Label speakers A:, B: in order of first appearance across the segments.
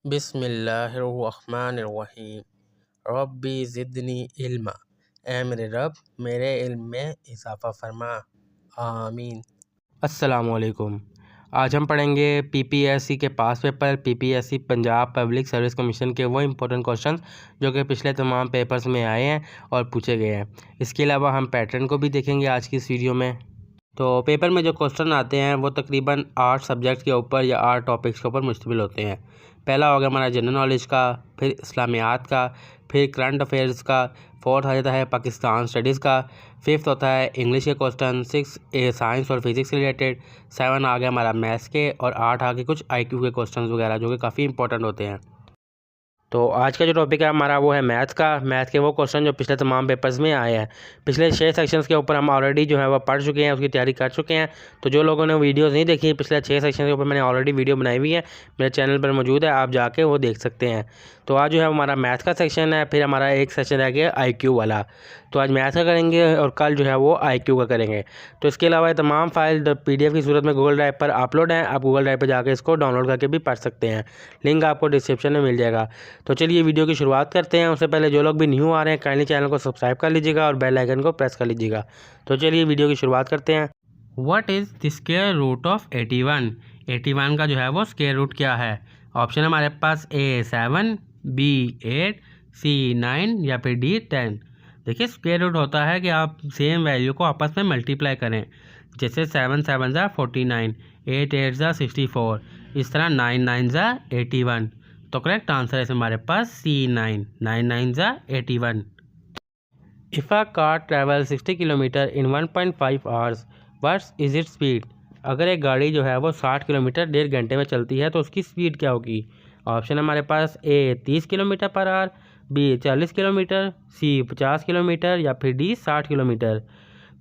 A: बिस्मिल्लाहिर्रहमानिर्रहीम। रब्बी ज़िदनी इल्मा। ऐ मेरे रब मेरे इल्म में इजाफ़ा फरमा। आमीन। अस्सलामुअलैकुम। आज हम पढ़ेंगे पीपीएससी के पास paper, PPSC Punjab public service commission के वो इम्पोर्टेंट क्वेश्चन जो कि पिछले तमाम पेपर्स में आए हैं और पूछे गए हैं। इसके अलावा हम पैटर्न को भी देखेंगे आज की इस वीडियो में। तो पेपर में जो क्वेश्चन आते हैं वो तकरीबन 8 सब्जेक्ट के ऊपर या 8 टॉपिक्स के ऊपर मुश्तमिल होते हैं। पहला होगा हमारा जनरल नॉलेज का, फिर इस्लामियात का, फिर करंट अफेयर्स का, फोर्थ आ जाता है पाकिस्तान स्टडीज़ का, फिफ्थ होता है इंग्लिश के क्वेश्चन, 6 साइंस और फिज़िक्स से रिलेटेड, 7 आ गया हमारा मैथ्स के और 8 आ गए कुछ आईक्यू के क्वेश्चन वगैरह जो कि काफ़ी इंपॉर्टेंट होते हैं। तो आज का जो टॉपिक है हमारा वो है मैथ्स का। मैथ के वो क्वेश्चन जो पिछले तमाम पेपर्स में आए हैं। पिछले 6 सेक्शंस के ऊपर हम ऑलरेडी जो है वो पढ़ चुके हैं, उसकी तैयारी कर चुके हैं। तो जो लोगों ने वीडियोस नहीं देखी पिछले 6 सेक्शन के ऊपर मैंने ऑलरेडी वीडियो बनाई हुई है, मेरे चैनल पर मौजूद है, आप जाके वो देख सकते हैं। तो आज जो है हमारा मैथ्स का सेक्शन है, फिर हमारा एक सेक्शन रह गया IQ वाला। तो आज मैथ्स का करेंगे और कल जो है वो IQ का करेंगे। तो इसके अलावा ये तमाम फाइल PDF की सूरत में गूगल ड्राइव पर अपलोड हैं, आप गूगल ड्राइव पर जाकर इसको डाउनलोड करके भी पढ़ सकते हैं। लिंक आपको डिस्क्रिप्शन में मिल जाएगा। तो चलिए वीडियो की शुरुआत करते हैं। उससे पहले जो लोग भी न्यू आ रहे हैं काइंडली चैनल को सब्सक्राइब कर लीजिएगा और बेल आइकन को प्रेस कर लीजिएगा। तो चलिए वीडियो की शुरुआत करते हैं। What is the square root of 81? 81 का जो है वो स्क्वायर रूट क्या है? ऑप्शन है हमारे पास A 7, B 8, C 9 या फिर D 10। देखिए स्क्वायर रूट होता है कि आप सेम वैल्यू को आपस में मल्टीप्लाई करें। जैसे 7 7 ज़ा 49, 8 8 ज़ा 64, इस तरह 9 9 ज़ा 81। तो करेक्ट आंसर है हमारे पास C9, 9 9 ज़ा 81। If a car travel 60 kilometre in 1.5 hours, what's is it speed? अगर एक गाड़ी जो है वो 60 किलोमीटर 1.5 घंटे में चलती है तो उसकी स्पीड क्या होगी? ऑप्शन हमारे पास A 30 kilometre per hour, B 40 kilometre, C 50 kilometre या फिर D 60 किलोमीटर।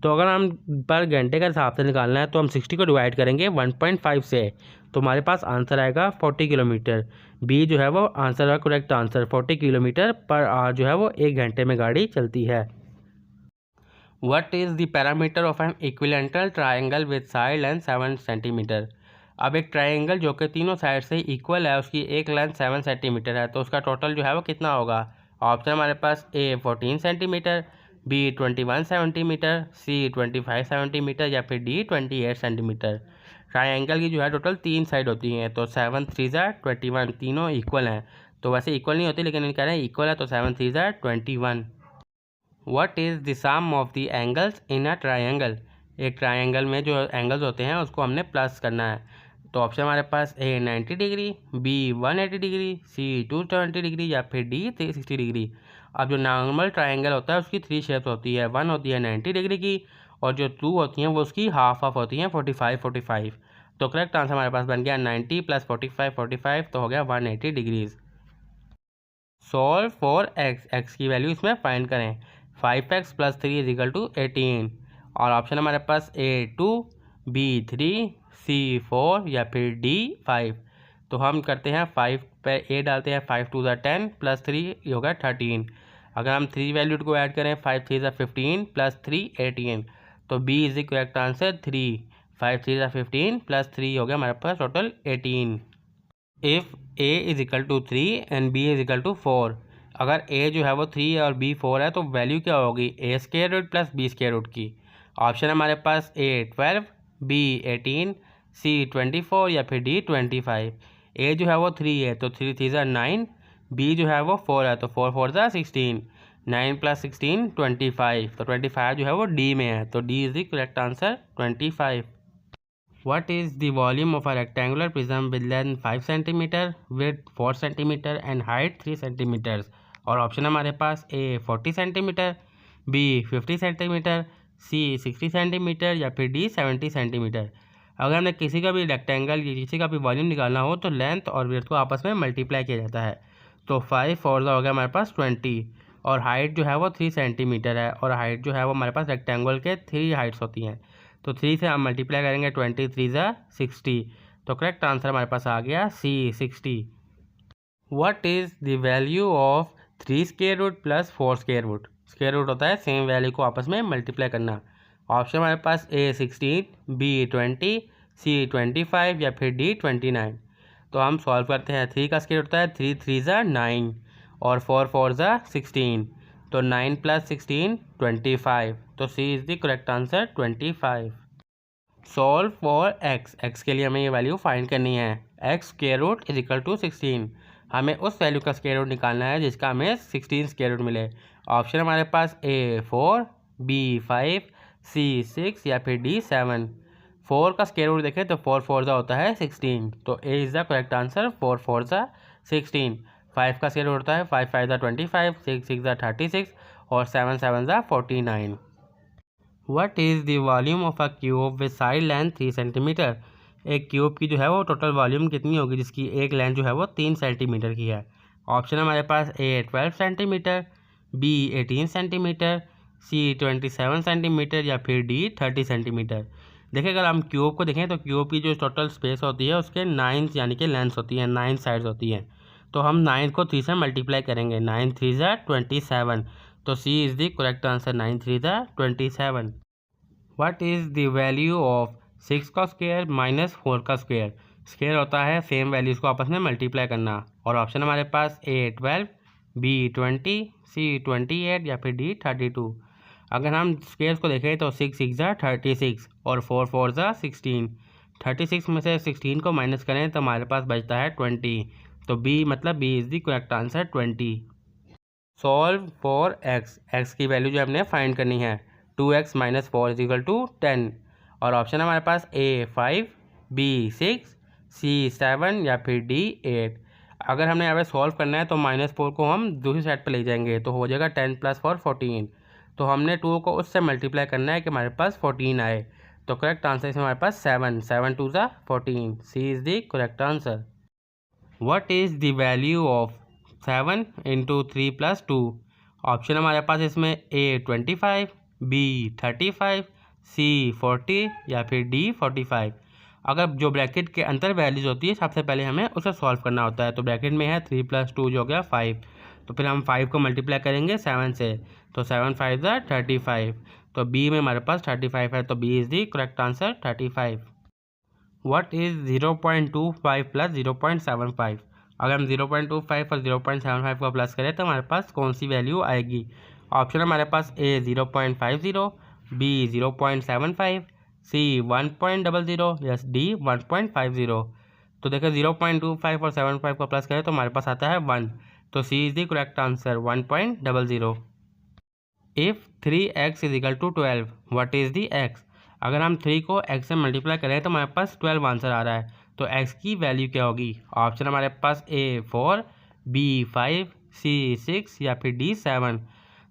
A: तो अगर हम पर घंटे का हिसाब से निकालना है तो हम 60 को डिवाइड करेंगे 1.5 से, तो हमारे पास आंसर आएगा 40 किलोमीटर। बी जो है वो आंसर है correct answer, 40 kilometre per hour जो है वो 1 घंटे में गाड़ी चलती है। What is the parameter of an equilateral triangle with side length 7 centimetre? अब एक ट्राइंगल जो कि तीनों साइड से इक्वल है, उसकी एक लेंथ 7 सेंटीमीटर है, तो उसका टोटल जो है वो कितना होगा? ऑप्शन हमारे पास A 14 centimetre, B 21 centimetre, C 25 centimetre या फिर D 28 सेंटीमीटर। ट्राइंगल की जो है टोटल 3 साइड होती हैं, तो 7 3 ज़ा 21, तीनों इक्वल हैं। तो वैसे इक्वल नहीं होती लेकिन इन कह रहे हैं इक्वल है, तो 7 3 ज़ा 21। What is the sum of the angles in a triangle? एक ट्राइंगल में जो एंगल्स होते हैं उसको हमने प्लस करना है। तो ऑप्शन हमारे पास A 90 degree, B 180 degree, C 270 degree या फिर D 360 डिग्री। अब जो नॉर्मल ट्राइंगल होता है उसकी 3 शेप्स होती है। 1 होती है 90 डिग्री की और जो 2 होती हैं वो उसकी हाफ ऑफ होती हैं 45 45। तो करेक्ट आंसर हमारे पास बन गया 90 + 45 45, तो हो गया 180 डिग्रीज। सॉल्व फॉर एक्स की वैल्यू इसमें फाइंड करें। 5x + 3 = 18 और ऑप्शन हमारे पास A 2, B 3, C 4 या फिर D 5। तो हम करते हैं 5 पे A डालते हैं, 5 2 ज़ा 10 + 3 होगा 13। अगर हम 3 वैल्यू को ऐड करें 5 3 ज़ा 15 + 3 18, तो B is the correct answer 3। 5 3 ज़ा 15 + 3 हो गया हमारे पास total 18। If A = 3 and B = 4, अगर A जो है वो 3 और B 4 है तो वैल्यू क्या होगी? A² + B² की। ऑप्शन हमारे पास A 12, B 18, C 24 या फिर D 25। A जो है वो 3 है तो 3 3 ज़ा 9, B जो है वो 4 है तो 4 4 ज़ा 16, 9 + 16 25, तो 25 जो है वो D में है, तो D is the correct answer 25। What is the volume of a rectangular prism with length 5 cm, width 4 cm and height 3 cm? और ऑप्शन हमारे पास A 40 cm, B 50 cm, C 60 cm या फिर D 70 cm। अगर हमें किसी का भी रेक्टेंगल या किसी का भी वॉल्यूम निकालना हो तो लेंथ और विड्थ को आपस में मल्टीप्लाई किया जाता है। तो 5 4 हो गया हमारे पास 20 और हाइट जो है वो 3 सेंटीमीटर है और हाइट जो है वो हमारे पास रेक्टेंगल के 3 हाइट्स होती हैं। तो 3 से हम मल्टीप्लाई करेंगे 20 3 ज़ा 60, तो करेक्ट आंसर हमारे पास आ गया C 60। What is the value of 3 square root + 4 square root? Square root होता है सेम वैल्यू को आपस में मल्टीप्लाई करना। ऑप्शन हमारे पास A 16, B 20, C 25 या फिर D 29। तो हम सॉल्व करते हैं। 3 का स्क्वायर होता है 3 3 ज़ा 9 और 4 4 ज़ा 16, तो 9 + 16 25, तो C is the correct answer 25। Solve for x के लिए हमें ये वैल्यू फाइंड करनी है। X square root is equal to 16, हमें उस वैल्यू का स्क्वायर रूट निकालना है जिसका हमें 16 स्क्वायर रूट मिले। ऑप्शन हमारे पास A 4, B 5, C 6 या फिर D 7। 4 का स्क्वायर रूट देखें तो 4 4 ज़ा होता है 16, तो A is the correct answer 4 4 ज़ा 16। 5 का स्क्वायर रूट होता है 5 5 ज़ा 25, 6 6 ज़ा 36 और 7 7 ज़ा 49। What is the volume of a cube with side length 3 centimetre? एक क्यूब की जो है वो टोटल वॉल्यूम कितनी होगी जिसकी एक लेंथ जो है वो 3 सेंटीमीटर की है। ऑप्शन हमारे पास A 12 centimetre, B 18 centimetre, C 27 centimetre या फिर D 30 सेंटीमीटर। देखिए अगर हम क्यूब को देखें तो क्यूब की जो टोटल स्पेस होती है उसके 9 यानी कि लेंथ होती है, 9 साइड्स होती हैं। तो हम 9 को 3 से मल्टीप्लाई करेंगे, 9 3 ज़ा 27, तो C is the correct answer 9 3 ज़ा 27। What is the value of 6 का स्क्वायर माइनस 4 का स्क्वायर? स्क्वायर होता है सेम वैल्यूज़ को आपस में मल्टीप्लाई करना। और ऑप्शन हमारे पास A 12, B 20, C 28 या फिर D 32। अगर हम स्क्वायर्स को देखें तो 6 6 ज़ा 36 और 4 4 ज़ा 16। 36 में से 16 को माइनस करें तो हमारे पास बचता है 20, तो B मतलब B is the correct answer 20। Solve for x की वैल्यू जो हमने फाइंड करनी है 2x - 4 = 10। और ऑप्शन हमारे पास A 5, B 6, C 7 या फिर D 8। अगर हमने यहाँ पे सॉल्व करना है तो -4 को हम दूसरी साइड पे ले जाएंगे तो हो जाएगा 10 + 4 14। तो हमने 2 को उससे मल्टीप्लाई करना है कि हमारे पास 14 आए। तो करेक्ट आंसर इसमें हमारे पास 7 7 2 ज़ा 14, C is the correct answer. What is the value of 7 × 3 + 2? Option हमारे पास इसमें A 25, B 35, C 40 या फिर D 45। अगर जो ब्रैकेट के अंदर वैल्यूज होती है सबसे पहले हमें उसे सॉल्व करना होता है। तो ब्रैकेट में है 3 + 2 जो हो गया 5, तो फिर हम 5 को मल्टीप्लाई करेंगे 7 से, तो 7 5 ज़ा 35, तो B में हमारे पास 35 है, तो B is the correct answer 35। What is 0.25 + 0.75? अगर हम 0.25 और 0.75 को प्लस करें तो हमारे पास कौन सी वैल्यू आएगी? ऑप्शन हमारे पास A 0.50, B 0.75, C 1.00 या D 1.50। तो देखिए 0.25 और 75 को प्लस करें तो हमारे पास आता है 1, तो C is the correct answer 1.00। If 3x = 12, what is the x? अगर हम 3 को x से मल्टीप्लाई करें तो हमारे पास 12 आंसर आ रहा है, तो x की वैल्यू क्या होगी? ऑप्शन हमारे पास A 4, B 5, C 6 या फिर D 7।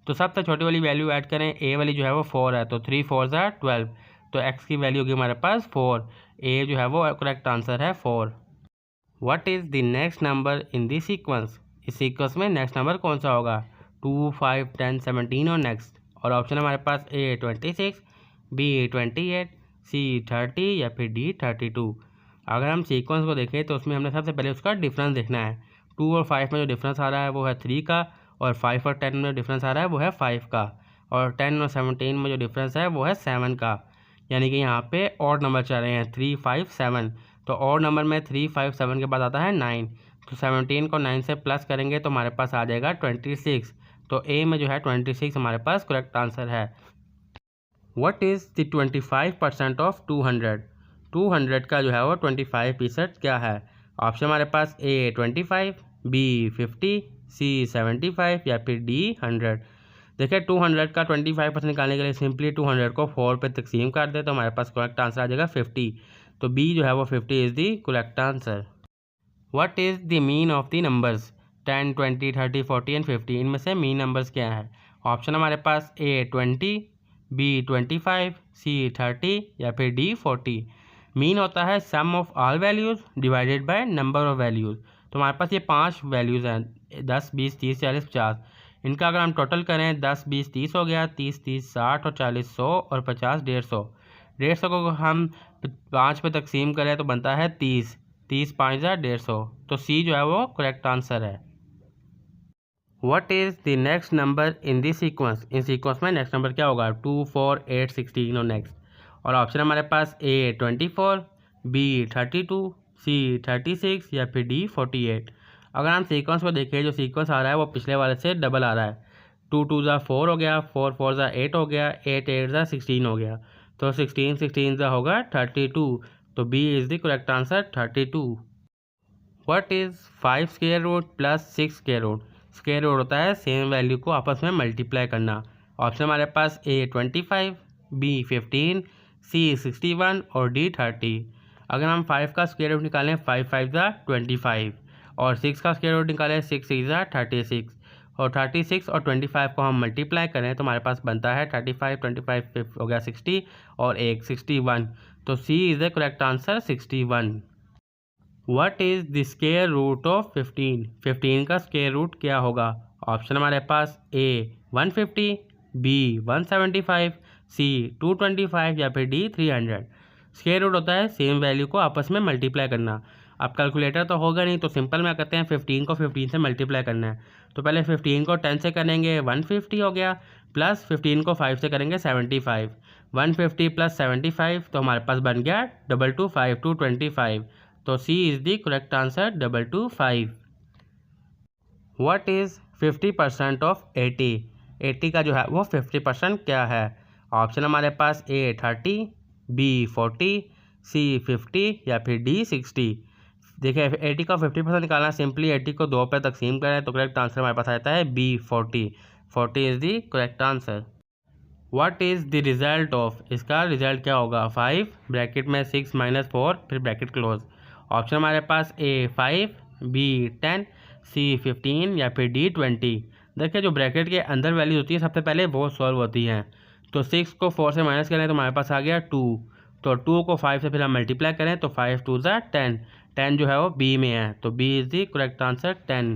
A: तो सबसे छोटी वाली वैल्यू ऐड करें, A वाली जो है वो 4 है, तो 3 4 ज़ा 12, तो x की वैल्यू होगी हमारे पास 4। A जो है वो करेक्ट आंसर है 4। What is the next number in the sequence? इस सीक्वेंस में नेक्स्ट नंबर कौन सा होगा? 2 5 10 17 और नेक्स्ट। और ऑप्शन हमारे पास A 26, B 28, C 30 या फिर D 32। अगर हम सीक्वेंस को देखें तो उसमें हमने सबसे पहले उसका डिफरेंस देखना है। 2 और 5 में जो डिफरेंस आ रहा है वो है 3 का, और 5 और 10 में जो डिफरेंस आ रहा है वो है 5 का, और 10 और 17 में जो डिफरेंस है वो है 7 का। यानी कि यहाँ पे ऑड नंबर चल रहे हैं 3 5 7, तो ऑड नंबर में 3 5 7 के बाद आता है 9, तो 17 को 9 से प्लस करेंगे तो हमारे पास आ जाएगा 26, तो ए में जो है 26 हमारे पास करेक्ट आंसर है। What is the 25% of 200? 200 का जो है वो 25% क्या है? ऑप्शन हमारे पास A 25, B 50, C 75 या फिर D 100। देखिए 200 का 25% निकालने के लिए सिंपली 200 को 4 पे तकसीम कर दे तो हमारे पास करेक्ट आंसर आ जाएगा 50, तो B जो है वो 50 is the correct answer. What is the mean of the numbers 10 20 30 40 and 50? इनमें से मीन नंबर्स क्या है? ऑप्शन हमारे पास A 20, B 25, C 30 या फिर D 40। मीन होता है sum of all values divided by number of values. तो हमारे पास ये 5 वैल्यूज़ हैं 10 20 30 40 50। इनका अगर हम टोटल करें 10 20 30 हो गया, 30 30 60 और 40 100 और 50 150। 150 को हम 5 पे तकसीम करें तो बनता है 30, 30 5 ज़ा 150, तो सी जो है वो करेक्ट आंसर है। What is the next number in this sequence? In sequence में नेक्स्ट नंबर क्या होगा? 2 4 8 16 और नेक्स्ट। और ऑप्शन हमारे पास A 24, B 32, सी 36 या फिर डी 48। अगर हम सीक्वेंस को देखें, जो सीक्वेंस आ रहा है वो पिछले वाले से डबल आ रहा है। 2 2 ज़ा 4 हो गया, 4 4 ज़ा 8 हो गया, 8 8 ज़ा 16 हो गया, तो 16 16 ज़ा होगा 32। तो B is the correct answer 32। What is 5 square root plus 6 square root? Square root होता है सेम वैल्यू को आपस में मल्टीप्लाई करना। ऑप्शन हमारे पास ए 25, बी 15, सी 61 और डी 30। अगर हम 5 का स्क्वायर रूट निकालें 5 5 ज़ा 25 और 6 का स्क्वायर रूट निकालें 6 6 ज़ा 36 और 36 और 25 को हम मल्टीप्लाई करें तो हमारे पास बनता है 35 25 हो गया 60 और एक 61। तो C is the correct answer 61। What is the square root of 15? 15 का स्क्वायर रूट क्या होगा? ऑप्शन हमारे पास ए 150, बी 175, सी 225 या फिर डी 300। स्क्वायर रूट होता है सेम वैल्यू को आपस में मल्टीप्लाई करना। अब कैलकुलेटर तो होगा नहीं, तो सिंपल में करते हैं 15 को 15 से मल्टीप्लाई करना है। तो पहले 15 को 10 से करेंगे 150 हो गया, प्लस 15 को 5 से करेंगे 75। 150 प्लस 75 तो हमारे पास बन गया 225 225। तो C is the correct answer 225। What is 50% of 80? 80 का जो है वो 50% क्या है? ऑप्शन हमारे पास ए 30, बी 40, सी 50 या फिर डी 60। देखिए 80 का 50% निकालना, सिंपली 80 को 2 पे तकसीम करें तो करेक्ट आंसर हमारे पास आता है B 40। 40 is the correct answer. What is the result of? इसका रिजल्ट क्या होगा? 5 ब्रैकेट में 6 माइनस 4 फिर ब्रैकेट क्लोज। ऑप्शन हमारे पास ए 5, बी 10, सी 15 या फिर डी 20। देखिए जो ब्रैकेट के अंदर वैल्यूज होती है सबसे पहले वो सॉल्व होती हैं। तो 6 को 4 से माइनस करें तो हमारे पास आ गया 2। तो 2 को 5 से फिर हम मल्टीप्लाई करें तो 5 2 ज़ा 10। 10 जो है वो बी में है, तो B is the correct answer 10।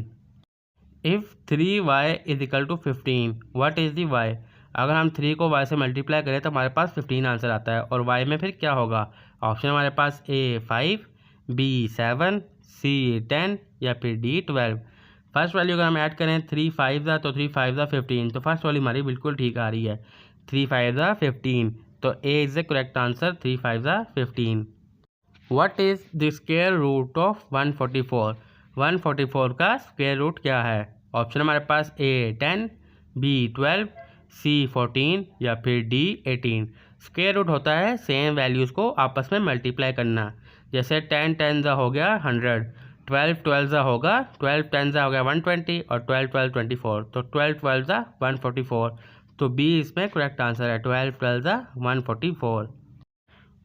A: If 3y is equal to 15, what is the Y? अगर हम 3 को y से मल्टीप्लाई करें तो हमारे पास 15 आंसर आता है, और y में फिर क्या होगा? ऑप्शन हमारे पास ए 5, बी 7, सी 10 या फिर डी 12। फर्स्ट वैल्यू अगर हम ऐड करें 3 5 ज़ा तो 3 5 ज़ा 15, तो फर्स्ट वैल्यू हमारी बिल्कुल ठीक आ रही है, 3 5 ज़ा 15। तो A is the correct answer 3 5 ज़ा 15। What is the square root of 144? 144 का स्क्वायर रूट क्या है? ऑप्शन हमारे पास ए 10, बी 12, सी 14 या फिर डी 18। स्क्वायर रूट होता है सेम वैल्यूज़ को आपस में मल्टीप्लाई करना। जैसे 10 10 ज़ा हो गया 100, 12 12 ज़ा होगा 12 10 ज़ा हो गया 120 और 12 12 24, तो 12 12 ज़ा 144। तो बी इसमें करेक्ट आंसर है, 12 12 ज़ा 144।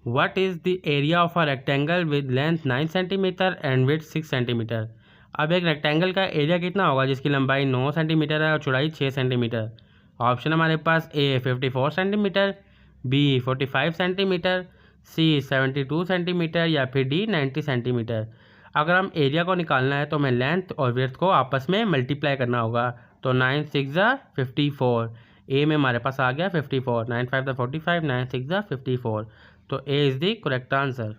A: What is the area of a rectangle with length 9 centimetre and width 6 centimetre? अब एक रेक्टेंगल का एरिया कितना होगा जिसकी लंबाई 9 सेंटीमीटर है और चौड़ाई 6 सेंटीमीटर? ऑप्शन हमारे पास ए 54 सेंटीमीटर, बी 45 सेंटीमीटर, सी 72 सेंटीमीटर या फिर डी 90 सेंटीमीटर। अगर हम एरिया को निकालना है तो हमें लेंथ और विड्थ को आपस में मल्टीप्लाई करना होगा। तो 9 6 ज़ा 54, ए में हमारे पास आ गया 54, 9 5 ज़ा 45, 9 6 ज़ा 54। तो A is the correct answer.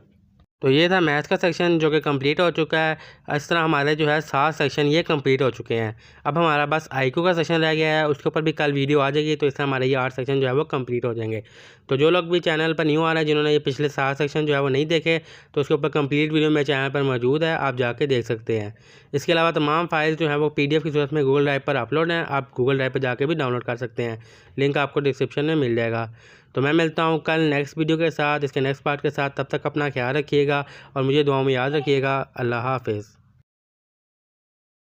A: तो ये था मैथ्स का सेक्शन जो कि कंप्लीट हो चुका है। इस तरह हमारे जो है 7 सेक्शन ये कंप्लीट हो चुके हैं। अब हमारा बस आईक्यू का सेक्शन रह गया है, उसके ऊपर भी कल वीडियो आ जाएगी, तो इस तरह हमारे ये 8 सेक्शन जो है वो कंप्लीट हो जाएंगे। तो जो लोग भी चैनल पर न्यू आ रहे हैं, जिन्होंने ये पिछले 7 सेक्शन जो है वो नहीं देखे, तो उसके ऊपर कंप्लीट वीडियो मेरे चैनल पर मौजूद है, आप जाके देख सकते हैं। इसके अलावा तमाम फाइल्स जो है वो PDF की सूरत में गूगल ड्राइव पर अपलोड हैं, आप गूगल ड्राइव पर जाके भी डाउनलोड कर सकते हैं, लिंक आपको डिस्क्रिप्शन में मिल जाएगा। तो मैं मिलता हूँ कल नेक्स्ट वीडियो के साथ, इसके नेक्स्ट पार्ट के साथ। तब तक अपना ख्याल रखिएगा और मुझे दुआओं में याद रखिएगा। अल्लाह हाफ़िज़।